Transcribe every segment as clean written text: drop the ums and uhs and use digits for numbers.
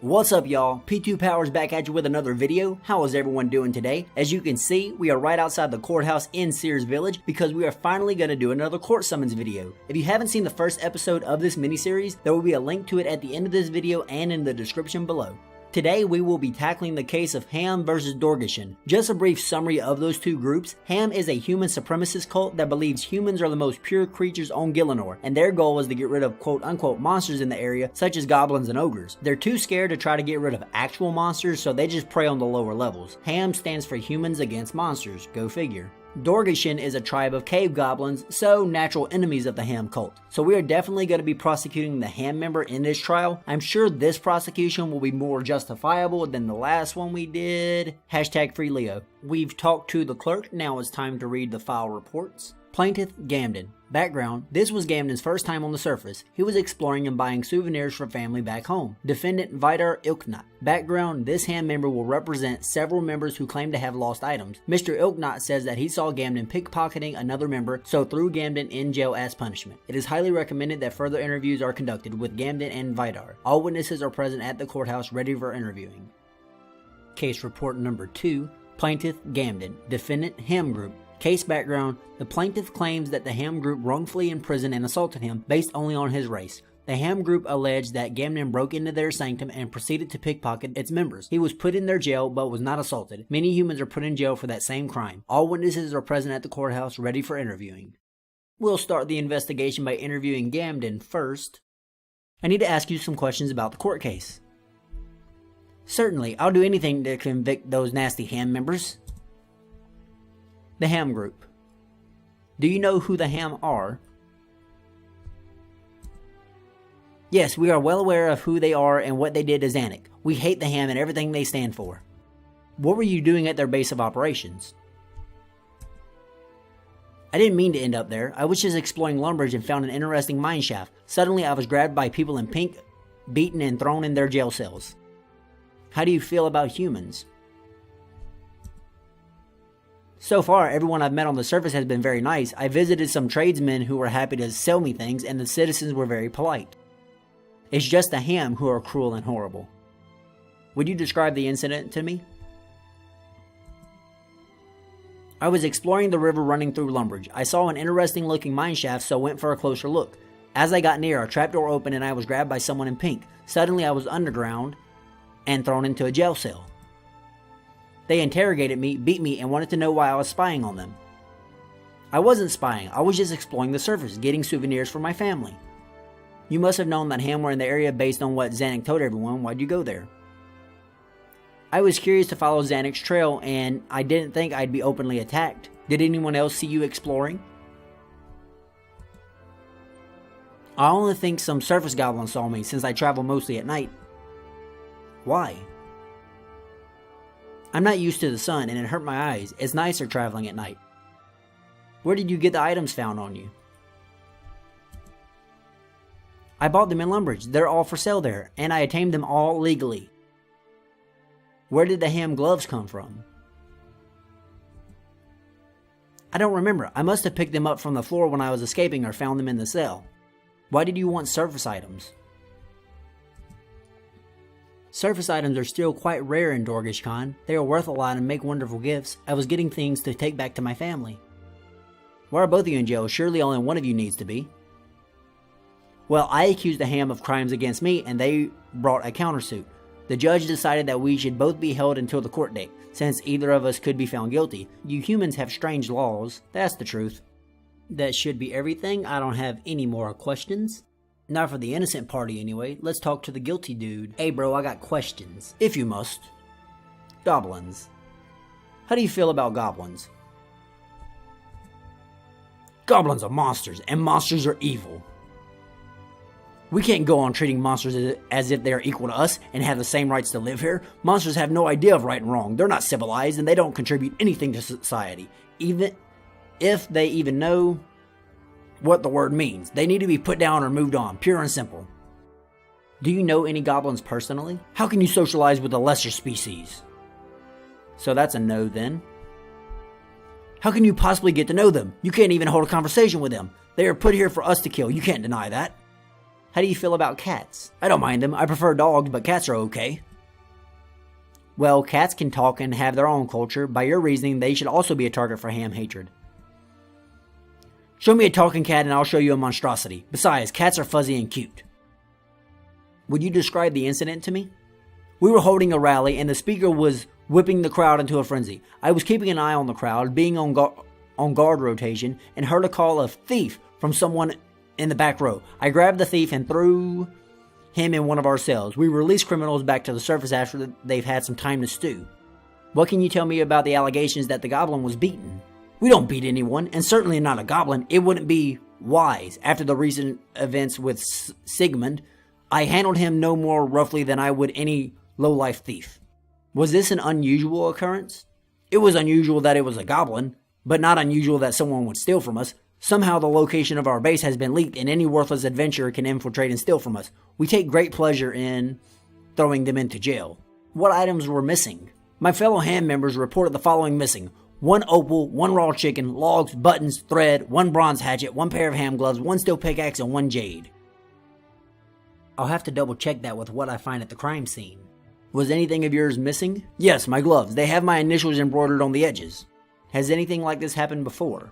What's up, y'all? P2 Powers back at you with another video. How is everyone doing today? As you can see, we are right outside the courthouse in Sears Village because we are finally going to do another court summons video. If you haven't seen the first episode of this miniseries, there will be a link to it at the end of this video and in the description below. Today we will be tackling the case of H.A.M versus Dorgeshuun. Just a brief summary of those two groups. H.A.M is a human supremacist cult that believes humans are the most pure creatures on Gielinor, and their goal is to get rid of quote-unquote monsters in the area, such as goblins and ogres. They're too scared to try to get rid of actual monsters, so they just prey on the lower levels. H.A.M stands for humans against monsters, go figure. Dorgeshuun is a tribe of cave goblins, so natural enemies of the H.A.M cult. So we are definitely going to be prosecuting the H.A.M member in this trial. I'm sure this prosecution will be more justifiable than the last one we did. #FreeLeo. We've talked to the clerk, now it's time to read the file reports. Plaintiff Gamden. Background: this was Gamden's first time on the surface. He was exploring and buying souvenirs for family back home. Defendant Vidar Ilknot. Background: this H.A.M member will represent several members who claim to have lost items. Mr. Ilknot says that he saw Gamden pickpocketing another member, so threw Gamden in jail as punishment. It is highly recommended that further interviews are conducted with Gamden and Vidar. All witnesses are present at the courthouse ready for interviewing. Case report number 2. Plaintiff Gamden. Defendant H.A.M group. Case background: the plaintiff claims that the H.A.M group wrongfully imprisoned and assaulted him based only on his race. The H.A.M group alleged that Gamden broke into their sanctum and proceeded to pickpocket its members. He was put in their jail but was not assaulted. Many humans are put in jail for that same crime. All witnesses are present at the courthouse ready for interviewing. We'll start the investigation by interviewing Gamden first. I need to ask you some questions about the court case. Certainly, I'll do anything to convict those nasty H.A.M members. The H.A.M group. Do you know who the H.A.M are? Yes, we are well aware of who they are and what they did to Zanuck. We hate the H.A.M and everything they stand for. What were you doing at their base of operations? I didn't mean to end up there. I was just exploring Lumbridge and found an interesting mine shaft. Suddenly I was grabbed by people in pink, beaten and thrown in their jail cells. How do you feel about humans? So far, everyone I've met on the surface has been very nice. I visited some tradesmen who were happy to sell me things, and the citizens were very polite. It's just the H.A.M who are cruel and horrible. Would you describe the incident to me? I was exploring the river running through Lumbridge. I saw an interesting looking mine shaft, so went for a closer look. As I got near, a trapdoor opened and I was grabbed by someone in pink. Suddenly I was underground and thrown into a jail cell. They interrogated me, beat me, and wanted to know why I was spying on them. I wasn't spying, I was just exploring the surface, getting souvenirs for my family. You must have known that H.A.M were in the area based on what Zanuck told everyone. Why'd you go there? I was curious to follow Zanuck's trail, and I didn't think I'd be openly attacked. Did anyone else see you exploring? I only think some surface goblins saw me, since I travel mostly at night. Why? I'm not used to the sun and it hurt my eyes. It's nicer traveling at night. Where did you get the items found on you? I bought them in Lumbridge. They're all for sale there, and I attained them all legally. Where did the H.A.M gloves come from? I don't remember. I must have picked them up from the floor when I was escaping or found them in the cell. Why did you want surface items? Surface items are still quite rare in Dorgeshuun. They are worth a lot and make wonderful gifts. I was getting things to take back to my family. Why are both of you in jail? Surely only one of you needs to be. Well, I accused the H.A.M of crimes against me and they brought a countersuit. The judge decided that we should both be held until the court date, since either of us could be found guilty. You humans have strange laws. That's the truth. That should be everything. I don't have any more questions. Not for the innocent party anyway. Let's talk to the guilty dude. Hey bro, I got questions. If you must. Goblins. How do you feel about goblins? Goblins are monsters, and monsters are evil. We can't go on treating monsters as if they are equal to us and have the same rights to live here. Monsters have no idea of right and wrong. They're not civilized and they don't contribute anything to society. Even if they even know what the word means. They need to be put down or moved on, pure and simple. Do you know any goblins personally? How can you socialize with a lesser species? So that's a no then. How can you possibly get to know them? You can't even hold a conversation with them. They are put here for us to kill. You can't deny that. How do you feel about cats? I don't mind them. I prefer dogs, but cats are okay. Well, cats can talk and have their own culture. By your reasoning, they should also be a target for H.A.M hatred. Show me a talking cat and I'll show you a monstrosity. Besides, cats are fuzzy and cute. Would you describe the incident to me? We were holding a rally and the speaker was whipping the crowd into a frenzy. I was keeping an eye on the crowd, being on guard rotation, and heard a call of thief from someone in the back row. I grabbed the thief and threw him in one of our cells. We released criminals back to the surface after they've had some time to stew. What can you tell me about the allegations that the goblin was beaten? We don't beat anyone, and certainly not a goblin. It wouldn't be wise. After the recent events with Sigmund, I handled him no more roughly than I would any low-life thief. Was this an unusual occurrence? It was unusual that it was a goblin, but not unusual that someone would steal from us. Somehow the location of our base has been leaked and any worthless adventurer can infiltrate and steal from us. We take great pleasure in throwing them into jail. What items were missing? My fellow H.A.M members reported the following missing: 1 opal, 1 raw chicken, logs, buttons, thread, 1 bronze hatchet, 1 pair of H.A.M gloves, 1 steel pickaxe, and 1 jade. I'll have to double check that with what I find at the crime scene. Was anything of yours missing? Yes, my gloves. They have my initials embroidered on the edges. Has anything like this happened before?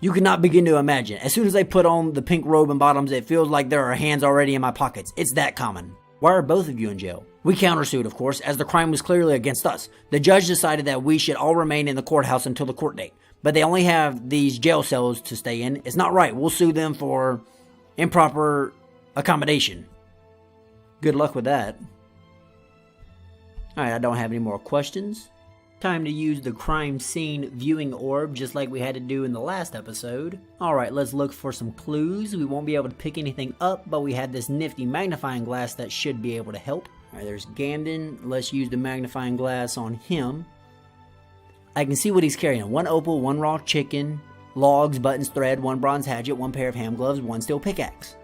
You cannot begin to imagine. As soon as I put on the pink robe and bottoms, it feels like there are hands already in my pockets. It's that common. Why are both of you in jail? We countersued, of course, as the crime was clearly against us. The judge decided that we should all remain in the courthouse until the court date. But they only have these jail cells to stay in. It's not right. We'll sue them for improper accommodation. Good luck with that. Alright, I don't have any more questions. Time to use the crime scene viewing orb just like we had to do in the last episode. Alright, let's look for some clues. We won't be able to pick anything up, but we have this nifty magnifying glass that should be able to help. Alright, there's Gamden. Let's use the magnifying glass on him. I can see what he's carrying. 1 opal, 1 raw chicken, logs, buttons, thread, 1 bronze hatchet, 1 pair of H.A.M gloves, 1 steel pickaxe.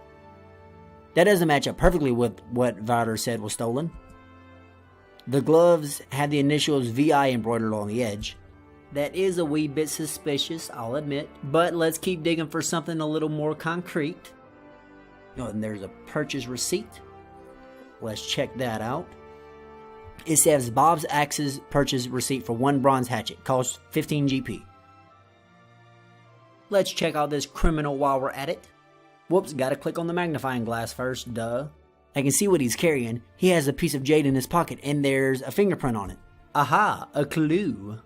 That doesn't match up perfectly with what Vidar said was stolen. The gloves had the initials VI embroidered on the edge. That is a wee bit suspicious, I'll admit, but let's keep digging for something a little more concrete. Oh, and there's a purchase receipt. Let's check that out. It says Bob's Axe's purchase receipt for 1 bronze hatchet. Costs 15 GP. Let's check out this criminal while we're at it. Whoops, gotta click on the magnifying glass first, duh. I can see what he's carrying. He has a piece of jade in his pocket, and there's a fingerprint on it. Aha, a clue.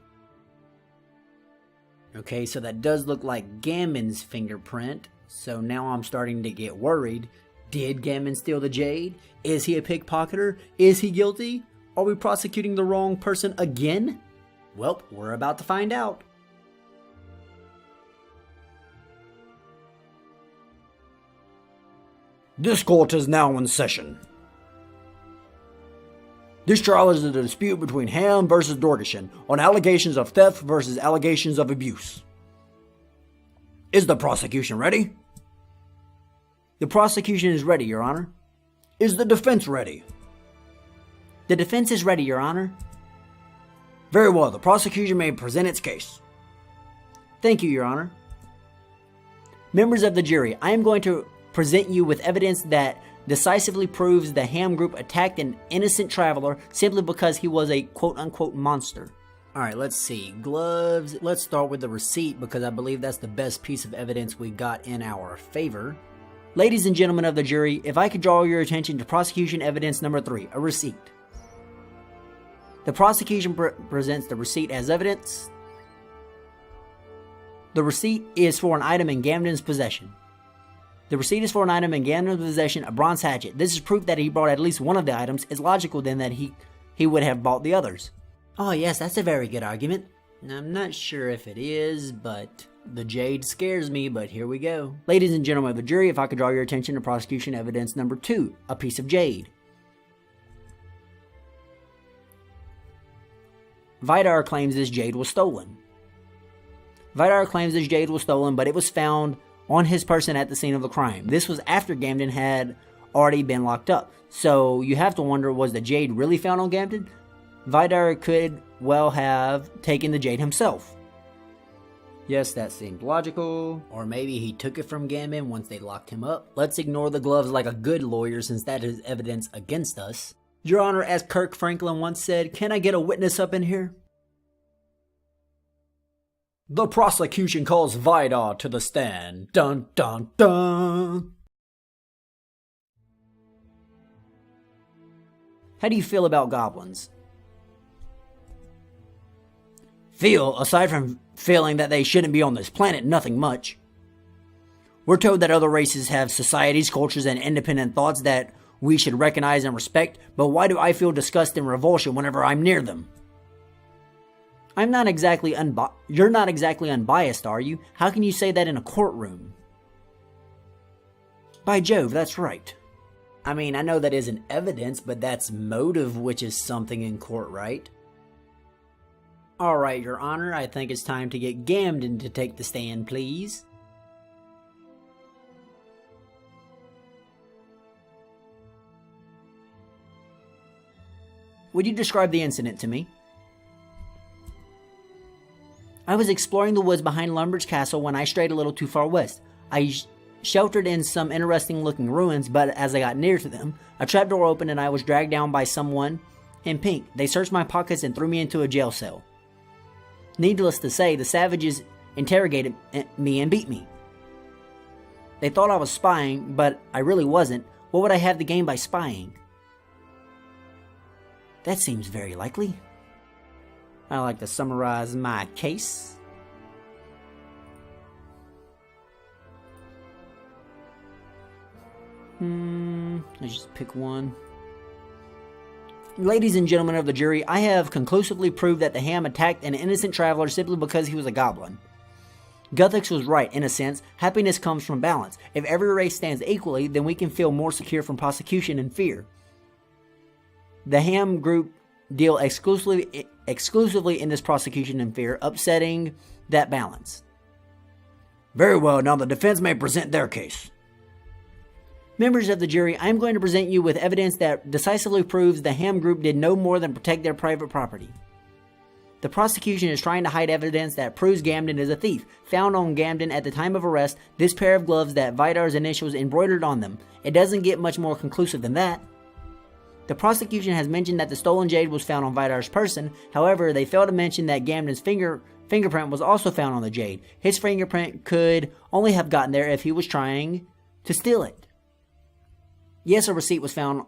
Okay, so that does look like Gammon's fingerprint. So now I'm starting to get worried. Did Gammon steal the jade? Is he a pickpocketer? Is he guilty? Are we prosecuting the wrong person again? Well, we're about to find out. This court is now in session. This trial is a dispute between H.A.M versus Dorgeshuun on allegations of theft versus allegations of abuse. Is the prosecution ready? The prosecution is ready, Your Honor. Is the defense ready? The defense is ready, Your Honor. Very well, the prosecution may present its case. Thank you, Your Honor. Members of the jury, I am going to present you with evidence that decisively proves the H.A.M group attacked an innocent traveler simply because he was a quote-unquote monster. Alright, let's see. Gloves. Let's start with the receipt because I believe that's the best piece of evidence we got in our favor. Ladies and gentlemen of the jury, if I could draw your attention to prosecution evidence number 3, a receipt. The prosecution presents the receipt as evidence. The receipt is for an item in Gamden's possession. The receipt is for an item in Gamden's possession, a bronze hatchet. This is proof that he brought at least one of the items. It's logical then that he would have bought the others. Oh yes, that's a very good argument. I'm not sure if it is, but the jade scares me, but here we go. Ladies and gentlemen of the jury, if I could draw your attention to prosecution evidence number 2, a piece of jade. Vidar claims this jade was stolen. Vidar claims this jade was stolen, but it was found on his person at the scene of the crime. This was after Gamden had already been locked up. So you have to wonder, was the jade really found on Gamden? Vidar could well have taken the jade himself. Yes, that seems logical. Or maybe he took it from Gambin once they locked him up. Let's ignore the gloves like a good lawyer since that is evidence against us. Your Honor, as Kirk Franklin once said, can I get a witness up in here? The prosecution calls Vidar to the stand. Dun dun dun. How do you feel about goblins? Feel, aside from feeling that they shouldn't be on this planet, nothing much. We're told that other races have societies, cultures, and independent thoughts that we should recognize and respect, but why do I feel disgust and revulsion whenever I'm near them? You're not exactly unbiased, are you? How can you say that in a courtroom? By Jove, that's right. I mean, I know that isn't evidence, but that's motive, which is something in court, right? Alright, Your Honor, I think it's time to get Gamden to take the stand, please. Would you describe the incident to me? I was exploring the woods behind Lumbridge Castle when I strayed a little too far west. I sheltered in some interesting looking ruins, but as I got near to them, a trapdoor opened and I was dragged down by someone in pink. They searched my pockets and threw me into a jail cell. Needless to say, the savages interrogated me and beat me. They thought I was spying, but I really wasn't. What would I have to gain by spying? That seems very likely. I like to summarize my case. Let's just pick one. Ladies and gentlemen of the jury, I have conclusively proved that the H.A.M attacked an innocent traveler simply because he was a goblin. Guthix was right, in a sense. Happiness comes from balance. If every race stands equally, then we can feel more secure from prosecution and fear. The H.A.M group deal exclusively in this prosecution and fear, upsetting that balance. Very well, now the defense may present their case. Members of the jury, I am going to present you with evidence that decisively proves the H.A.M group did no more than protect their private property. The prosecution is trying to hide evidence that proves Gamden is a thief. Found on Gamden at the time of arrest, this pair of gloves that Vidar's initials embroidered on them. It doesn't get much more conclusive than that. The prosecution has mentioned that the stolen jade was found on Vidar's person. However, they fail to mention that Gamden's fingerprint was also found on the jade. His fingerprint could only have gotten there if he was trying to steal it. Yes, a receipt was found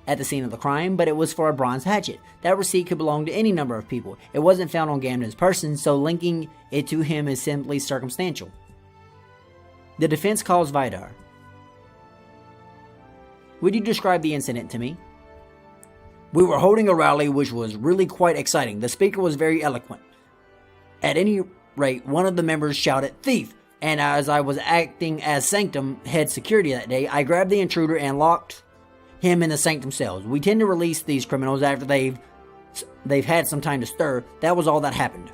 at the scene of the crime, but it was for a bronze hatchet. That receipt could belong to any number of people. It wasn't found on Gamden's person, so linking it to him is simply circumstantial. The defense calls Vidar. Would you describe the incident to me? We were holding a rally which was really quite exciting. The speaker was very eloquent. At any rate, one of the members shouted, "Thief!" And as I was acting as Sanctum head security that day, I grabbed the intruder and locked him in the Sanctum cells. We tend to release these criminals after they've had some time to stir. That was all that happened.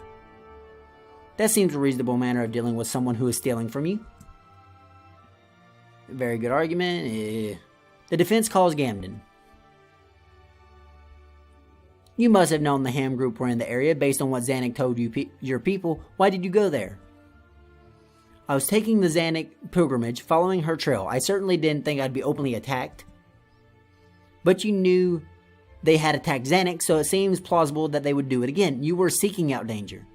That seems a reasonable manner of dealing with someone who is stealing from you. Very good argument. The defense calls Gamden. You must have known the H.A.M group were in the area based on what Zanuck told you your people. Why did you go there? I was taking the Zanuck pilgrimage, following her trail. I certainly didn't think I'd be openly attacked. But you knew they had attacked Zanuck, so it seems plausible that they would do it again. You were seeking out danger.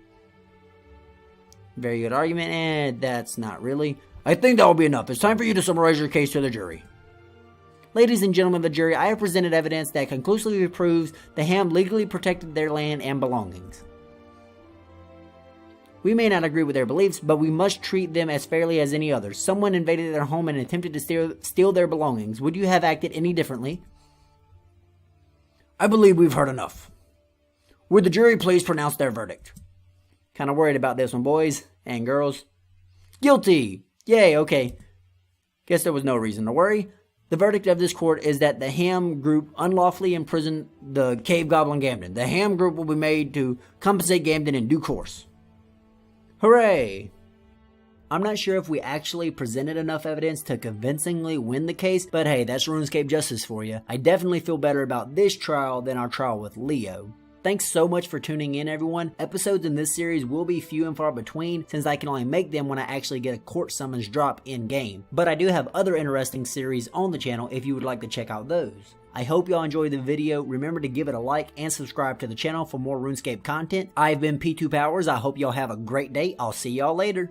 Very good argument, and that's not really. I think that will be enough. It's time for you to summarize your case to the jury. Ladies and gentlemen of the jury, I have presented evidence that conclusively proves the H.A.M legally protected their land and belongings. We may not agree with their beliefs, but we must treat them as fairly as any others. Someone invaded their home and attempted to steal their belongings. Would you have acted any differently? I believe we've heard enough. Would the jury please pronounce their verdict? Kind of worried about this one, boys and girls. Guilty! Yay, okay. Guess there was no reason to worry. The verdict of this court is that the H.A.M group unlawfully imprisoned the cave goblin Gamden. The H.A.M group will be made to compensate Gamden in due course. Hooray! I'm not sure if we actually presented enough evidence to convincingly win the case, but hey, that's RuneScape justice for you. I definitely feel better about this trial than our trial with Leo. Thanks so much for tuning in, everyone. Episodes in this series will be few and far between since I can only make them when I actually get a court summons drop in game. But I do have other interesting series on the channel if you would like to check out those. I hope y'all enjoyed the video. Remember to give it a like and subscribe to the channel for more RuneScape content. I've been P2 Powers. I hope y'all have a great day. I'll see y'all later.